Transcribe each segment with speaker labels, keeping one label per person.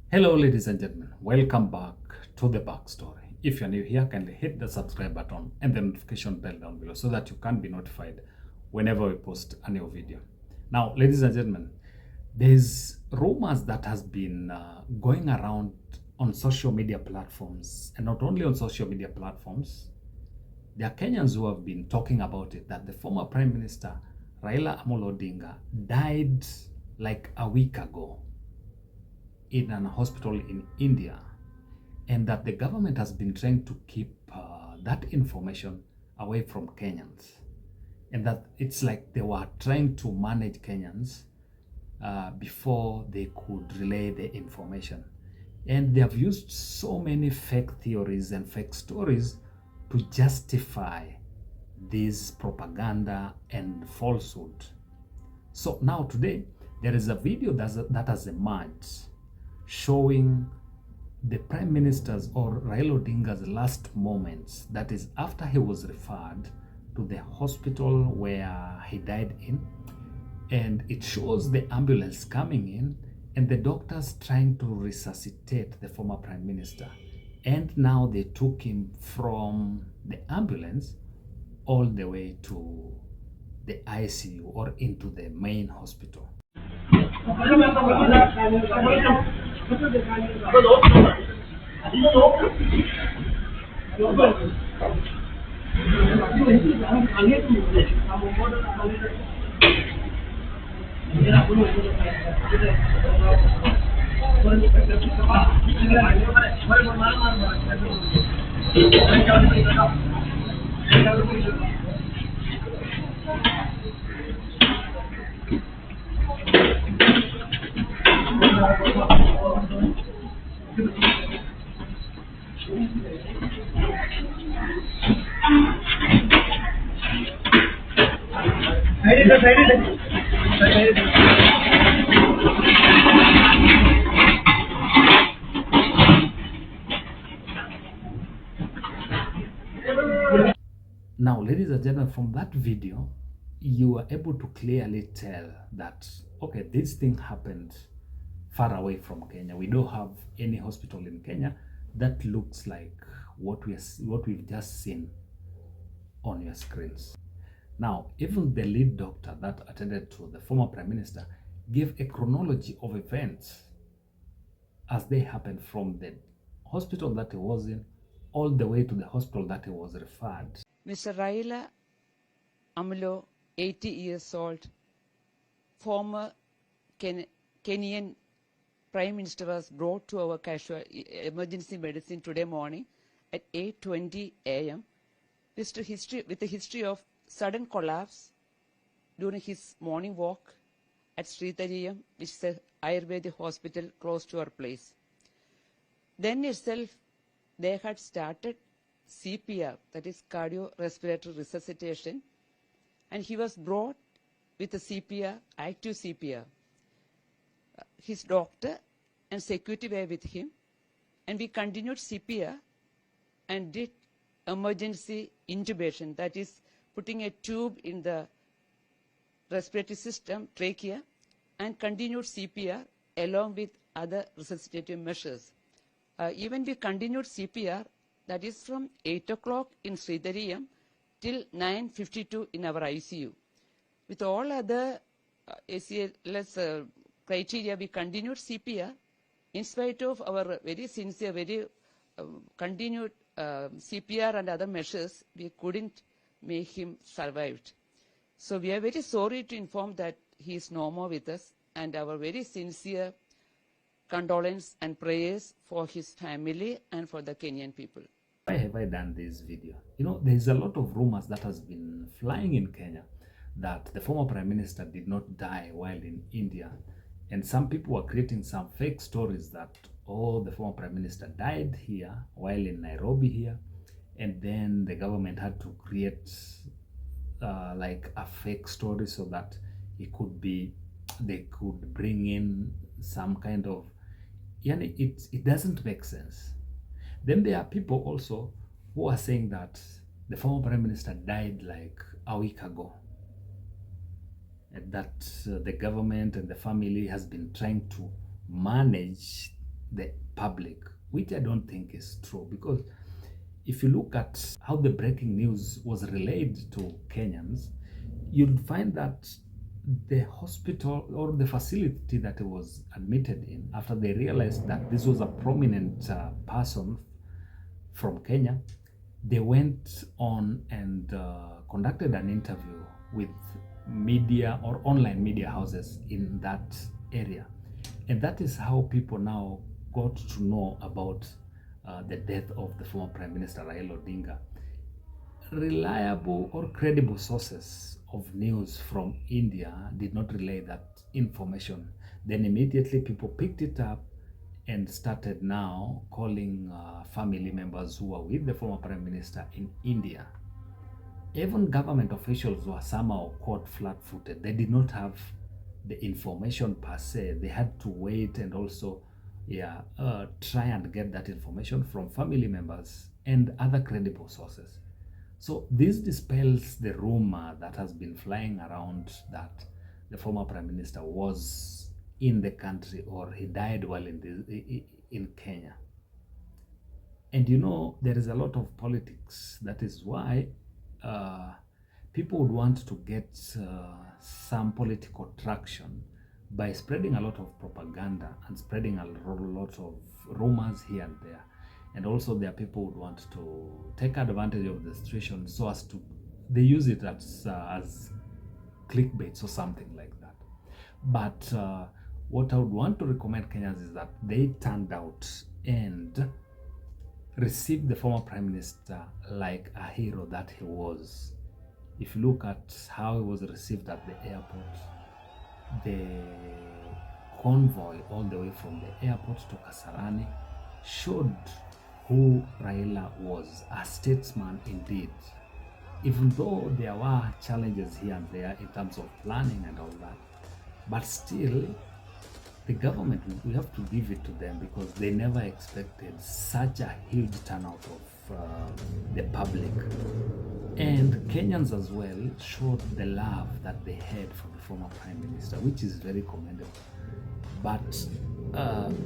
Speaker 1: Hello, ladies and gentlemen. Welcome back to the backstory. If you're new here, kindly hit the subscribe button and the notification bell down below so that you can be notified whenever we post a new video. Now, ladies and gentlemen, there's rumors that has been going around on social media platforms, and not only on social media platforms. There are Kenyans who have been talking about it, that the former Prime Minister Raila Odinga died like a week ago in an hospital in India, and that the government has been trying to keep that information away from Kenyans, and that it's like they were trying to manage Kenyans before they could relay the information. And they have used so many fake theories and fake stories to justify this propaganda and falsehood. So now today, there is a video that has emerged showing the Prime Minister's or Raila Odinga's last moments, that is after he was referred to the hospital where he died in, and it shows the ambulance coming in and the doctors trying to resuscitate the former Prime Minister. And now they took him from the ambulance all the way to the ICU or into the main hospital. Now, ladies and gentlemen, from that video, you are able to clearly tell that, okay, this thing happened far away from Kenya. We don't have any hospital in Kenya that looks like what we've just seen on your screens. Now, even the lead doctor that attended to the former Prime Minister gave a chronology of events as they happened from the hospital that he was in all the way to the hospital that he was referred.
Speaker 2: Mr. Raila Amlo, 80 years old, former Kenyan Prime Minister, was brought to our emergency medicine today morning at 8:20 a.m. with a history of sudden collapse during his morning walk at Sritariyam, which is an Ayurvedic hospital close to our place. Then itself, they had started CPR, that is cardiorespiratory resuscitation, and he was brought with a CPR, active CPR. His doctor and security were with him, and we continued CPR and did emergency intubation, that is putting a tube in the respiratory system, trachea, and continued CPR along with other resuscitative measures. Even we continued CPR, that is from 8 o'clock in Sritariyam till 9:52 in our ICU. With all other ACLS criteria, we continued CPR in spite of our very sincere, very continued CPR and other measures. We couldn't make him survive. So we are very sorry to inform that he is no more with us, and our very sincere condolence and prayers for his family and for the Kenyan people.
Speaker 1: Why have I done this video? There's a lot of rumors that has been flying in Kenya that the former Prime Minister did not die while in India. And some people were creating some fake stories that, the former Prime Minister died here while in Nairobi here. And then the government had to create like a fake story so that they could bring in some kind of, it doesn't make sense. Then there are people also who are saying that the former Prime Minister died like a week ago, and that the government and the family has been trying to manage the public, which I don't think is true, because if you look at how the breaking news was relayed to Kenyans, you'd find that the hospital or the facility that he was admitted in, after they realized that this was a prominent person from Kenya, they went on and conducted an interview with media or online media houses in that area. And that is how people now got to know about the death of the former Prime Minister Raila Odinga. Reliable or credible sources of news from India did not relay that information. Then immediately people picked it up and started now calling family members who were with the former Prime Minister in India. Even government officials were somehow caught flat-footed. They did not have the information per se. They had to wait and also try and get that information from family members and other credible sources. So this dispels the rumor that has been flying around that the former Prime Minister was in the country or he died while in Kenya. And you know, there is a lot of politics. That is why people would want to get some political traction by spreading a lot of propaganda and spreading a lot of rumors here and there. And also there are people who would want to take advantage of the situation so as to, they use it as clickbait or something like that. But what I would want to recommend Kenyans is that they turned out and received the former Prime Minister like a hero that he was. If you look at how he was received at the airport, the convoy all the way from the airport to Kasarani showed who Raila was, a statesman indeed. Even though there were challenges here and there in terms of planning and all that, but still, the government, we have to give it to them because they never expected such a huge turnout of the public. And Kenyans as well showed the love that they had for the former Prime Minister, which is very commendable. But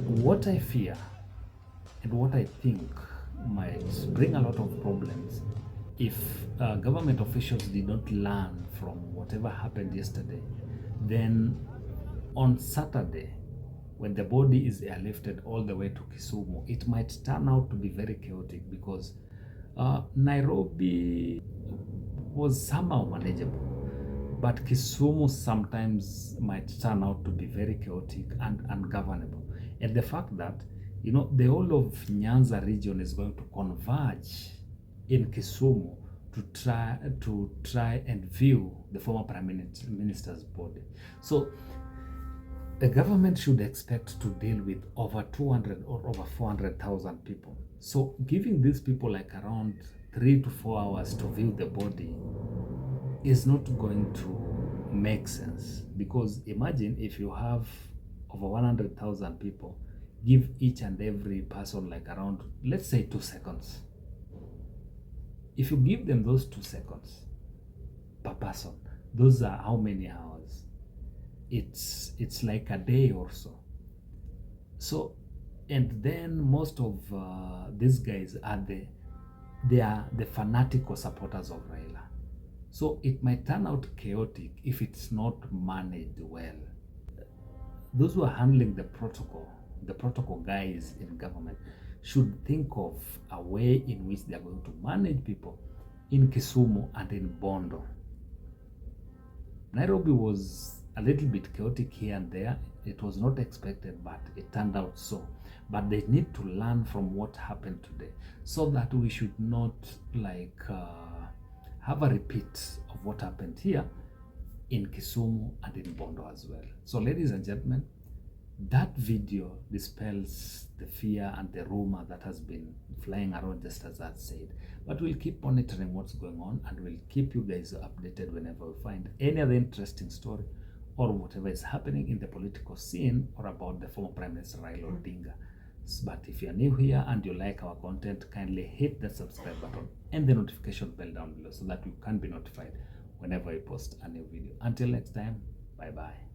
Speaker 1: what I fear and what I think might bring a lot of problems if government officials did not learn from whatever happened yesterday, then on Saturday, when the body is airlifted all the way to Kisumu, it might turn out to be very chaotic because Nairobi was somehow manageable, but Kisumu sometimes might turn out to be very chaotic and ungovernable. And the fact that, you know, the whole of Nyanza region is going to converge in Kisumu to try and view the former Prime Minister's body. So the government should expect to deal with over 200 or over 400,000 people. So giving these people like around 3 to 4 hours to view the body is not going to make sense, because imagine if you have over 100,000 people, give each and every person like around, let's say 2 seconds. If you give them those 2 seconds per person, those are how many hours? It's like a day or so. So, and then most of these guys are the fanatical supporters of Raila. So it might turn out chaotic if it's not managed well. Those who are handling the protocol guys in government should think of a way in which they are going to manage people in Kisumu and in Bondo. Nairobi was a little bit chaotic here and there. It was not expected, but it turned out so. But they need to learn from what happened today so that we should not have a repeat of what happened here in Kisumu and in Bondo as well. So ladies and gentlemen, that video dispels the fear and the rumor that has been flying around, just as I said. But we'll keep monitoring what's going on and we'll keep you guys updated whenever we find any other interesting story or whatever is happening in the political scene or about the former Prime Minister Raila Odinga. But if you're new here and you like our content, kindly hit the subscribe button and the notification bell down below so that you can be notified whenever I post a new video. Until next time, bye bye.